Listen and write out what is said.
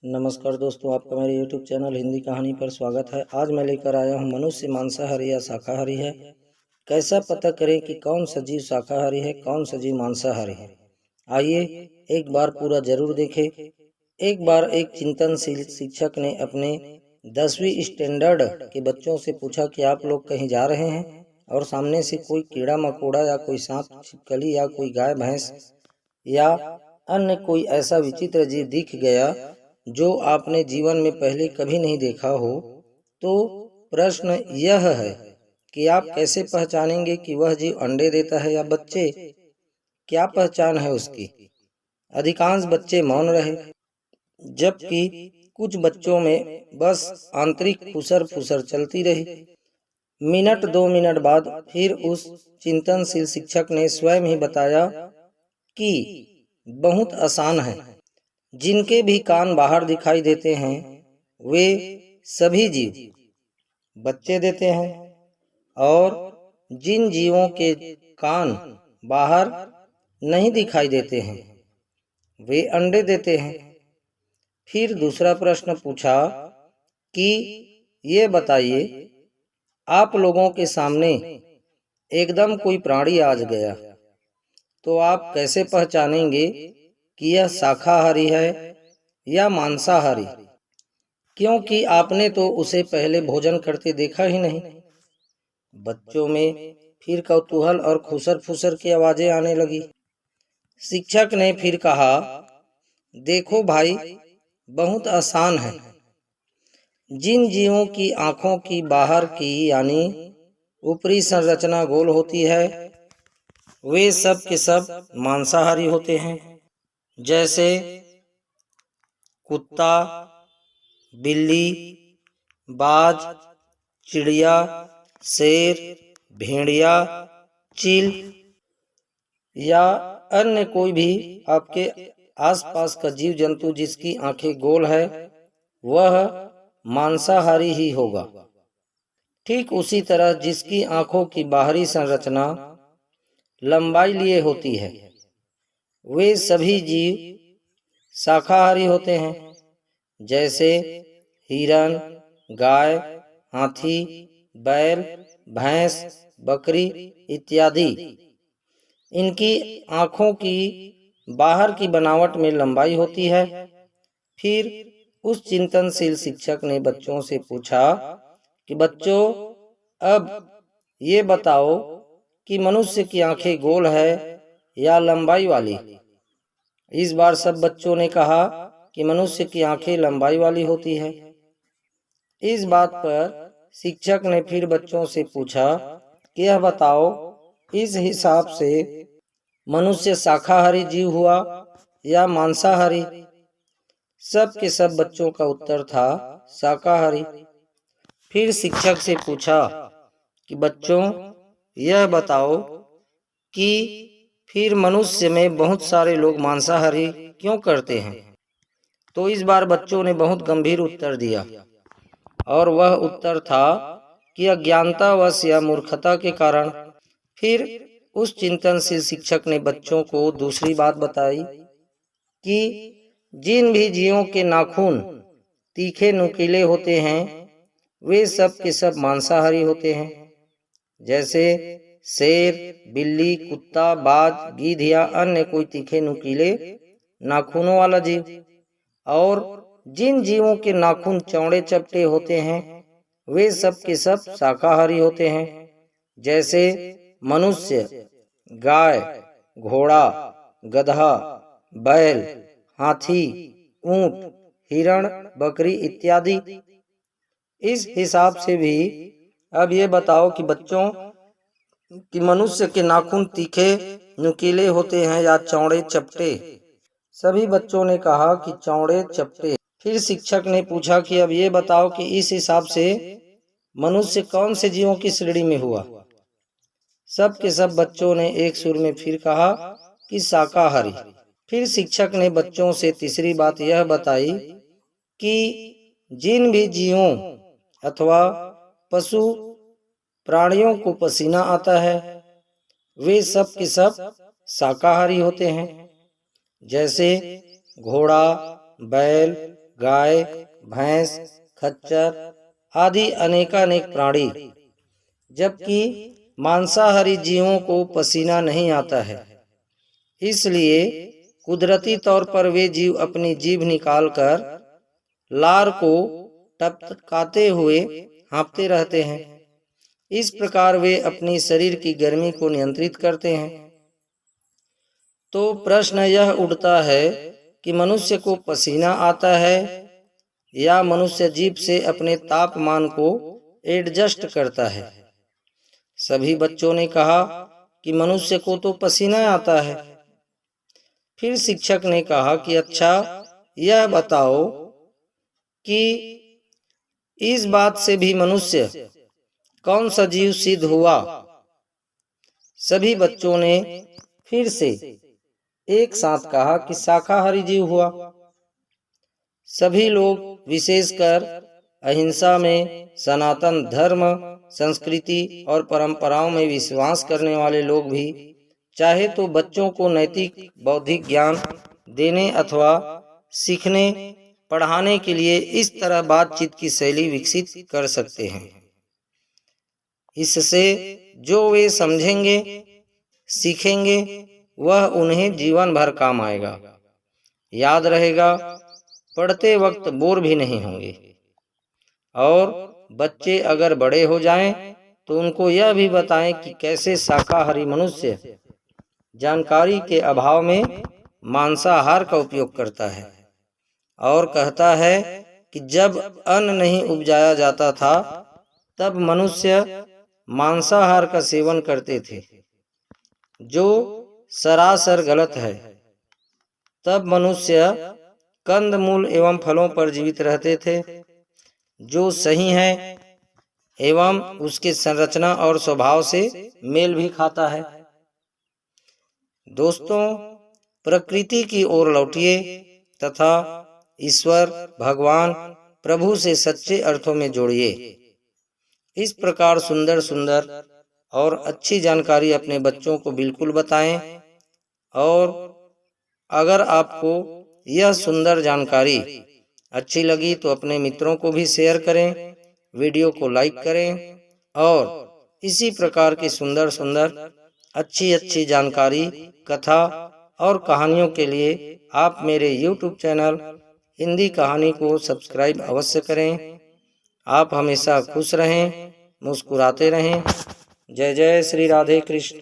नमस्कार दोस्तों, आपका मेरे YouTube चैनल हिंदी कहानी पर स्वागत है। आज मैं लेकर आया हूँ मनुष्य मांसाहारी या शाकाहारी है। कैसा पता करें कि कौन सा जीव शाकाहारी है, कौन सा जीव मांसाहारी है। आइए एक बार पूरा जरूर देखें। एक बार एक चिंतनशील शिक्षक ने अपने 10वीं स्टैंडर्ड के बच्चों से पूछा कि आप लोग कहीं जा रहे हैं और सामने से कोई कीड़ा मकोड़ा या कोई सांप छिपकली या कोई गाय भैंस या अन्य कोई ऐसा विचित्र जीव दिख गया जो आपने जीवन में पहले कभी नहीं देखा हो, तो प्रश्न यह है कि आप कैसे पहचानेंगे कि वह जीव अंडे देता है या बच्चे। क्या पहचान है उसकी। अधिकांश बच्चे मौन रहे, जबकि कुछ बच्चों में बस आंतरिक फुसर फुसर चलती रही। मिनट 2 मिनट बाद फिर उस चिंतनशील शिक्षक ने स्वयं ही बताया कि बहुत आसान है। जिनके भी कान बाहर दिखाई देते हैं वे सभी जीव बच्चे देते हैं, और जिन जीवों के कान बाहर नहीं दिखाई देते हैं वे अंडे देते हैं। फिर दूसरा प्रश्न पूछा कि ये बताइए, आप लोगों के सामने एकदम कोई प्राणी आ गया तो आप कैसे पहचानेंगे कि यह शाकाहारी है या मांसाहारी, क्योंकि आपने तो उसे पहले भोजन करते देखा ही नहीं। बच्चों में फिर कौतूहल और खुसर फुसर की आवाजें आने लगी। शिक्षक ने फिर कहा, देखो भाई, बहुत आसान है। जिन जीवों की आंखों की बाहर की यानी ऊपरी संरचना गोल होती है वे सब के सब मांसाहारी होते हैं, जैसे कुत्ता, बिल्ली, बाज, चिड़िया, शेर, भेड़िया, चील या अन्य कोई भी आपके आसपास का जीव जंतु जिसकी आंखें गोल है वह मांसाहारी ही होगा। ठीक उसी तरह जिसकी आंखों की बाहरी संरचना लंबाई लिए होती है वे सभी जीव शाकाहारी होते हैं, जैसे हिरन, गाय, हाथी, बैल, भैंस, बकरी इत्यादि। इनकी आंखों की बाहर की बनावट में लंबाई होती है। फिर उस चिंतनशील शिक्षक ने बच्चों से पूछा कि बच्चों, अब ये बताओ कि मनुष्य की आंखें गोल है या लंबाई वाली। इस बार सब बच्चों ने कहा कि मनुष्य की आंखें लंबाई वाली होती है। इस बात पर शिक्षक ने फिर बच्चों से पूछा कि यह बताओ, इस हिसाब से मनुष्य शाकाहारी जीव हुआ या मांसाहारी। सब के सब बच्चों का उत्तर था शाकाहारी। फिर शिक्षक से पूछा कि बच्चों, यह बताओ कि फिर मनुष्य में बहुत सारे लोग मांसाहारी क्यों करते हैं। तो इस बार बच्चों ने बहुत गंभीर उत्तर दिया, और वह उत्तर था कि अज्ञानतावश या मूर्खता के कारण। फिर उस चिंतनशील शिक्षक ने बच्चों को दूसरी बात बताई कि जिन भी जीवों के नाखून तीखे नुकीले होते हैं वे सब के सब मांसाहारी होते हैं, जैसे शेर, बिल्ली, कुत्ता, बाज, गीध या अन्य कोई तीखे नुकीले नाखूनों वाला जीव। और जिन जीवों के नाखून चौड़े चपटे होते हैं वे सब के सब शाकाहारी होते हैं, जैसे मनुष्य, गाय, घोड़ा, गधा, बैल, हाथी, ऊंट, हिरण, बकरी इत्यादि। इस हिसाब से भी अब ये बताओ कि बच्चों, कि मनुष्य के नाखून तीखे नुकीले होते हैं या चौड़े चपटे। सभी बच्चों ने कहा कि चौड़े चपटे। फिर शिक्षक ने पूछा कि अब ये बताओ कि इस हिसाब से मनुष्य कौन से जीवों की श्रेणी में हुआ। सब के सब बच्चों ने एक सुर में फिर कहा कि शाकाहारी। फिर शिक्षक ने बच्चों से तीसरी बात यह बताई कि जिन भी जीवों अथवा पशु प्राणियों को पसीना आता है वे सब के सब शाकाहारी होते हैं, जैसे घोड़ा, बैल, गाय, भैंस, खच्चर आदि अनेकानेक प्राणी, जबकि मांसाहारी जीवों को पसीना नहीं आता है। इसलिए कुदरती तौर पर वे जीव अपनी जीभ निकालकर लार को टपकाते हुए हाँफते रहते हैं। इस प्रकार वे अपनी शरीर की गर्मी को नियंत्रित करते हैं। तो प्रश्न यह उठता है कि मनुष्य को पसीना आता है या मनुष्य जीभ से अपने तापमान को एडजस्ट करता है। सभी बच्चों ने कहा कि मनुष्य को तो पसीना आता है। फिर शिक्षक ने कहा कि अच्छा, यह बताओ कि इस बात से भी मनुष्य कौन सा जीव सिद्ध हुआ। सभी बच्चों ने फिर से एक साथ कहा कि शाकाहारी जीव हुआ। सभी लोग, विशेषकर अहिंसा में, सनातन धर्म, संस्कृति और परंपराओं में विश्वास करने वाले लोग भी चाहे तो बच्चों को नैतिक बौद्धिक ज्ञान देने अथवा सीखने पढ़ाने के लिए इस तरह बातचीत की शैली विकसित कर सकते हैं। इससे जो वे समझेंगे, सीखेंगे, वह उन्हें जीवन भर काम आएगा, याद रहेगा, पढ़ते वक्त बोर भी नहीं होंगे। और बच्चे अगर बड़े हो जाएं तो उनको यह भी बताएं कि कैसे शाकाहारी मनुष्य जानकारी के अभाव में मांसाहार का उपयोग करता है और कहता है कि जब अन्न नहीं उपजाया जाता था तब मनुष्य मांसाहार का सेवन करते थे, जो सरासर गलत है। तब मनुष्य कंदमूल एवं फलों पर जीवित रहते थे, जो सही है एवं उसके संरचना और स्वभाव से मेल भी खाता है। दोस्तों, प्रकृति की ओर लौटिए तथा ईश्वर, भगवान, प्रभु से सच्चे अर्थों में जोड़िए। इस प्रकार सुंदर सुंदर और अच्छी जानकारी अपने बच्चों को बिल्कुल बताएं। और अगर आपको यह सुंदर जानकारी अच्छी लगी तो अपने मित्रों को भी शेयर करें, वीडियो को लाइक करें और इसी प्रकार की सुंदर सुंदर अच्छी अच्छी जानकारी, कथा और कहानियों के लिए आप मेरे YouTube चैनल हिंदी कहानी को सब्सक्राइब अवश्य करें। आप हमेशा खुश रहें, मुस्कुराते रहें। जय जय श्री राधे कृष्ण।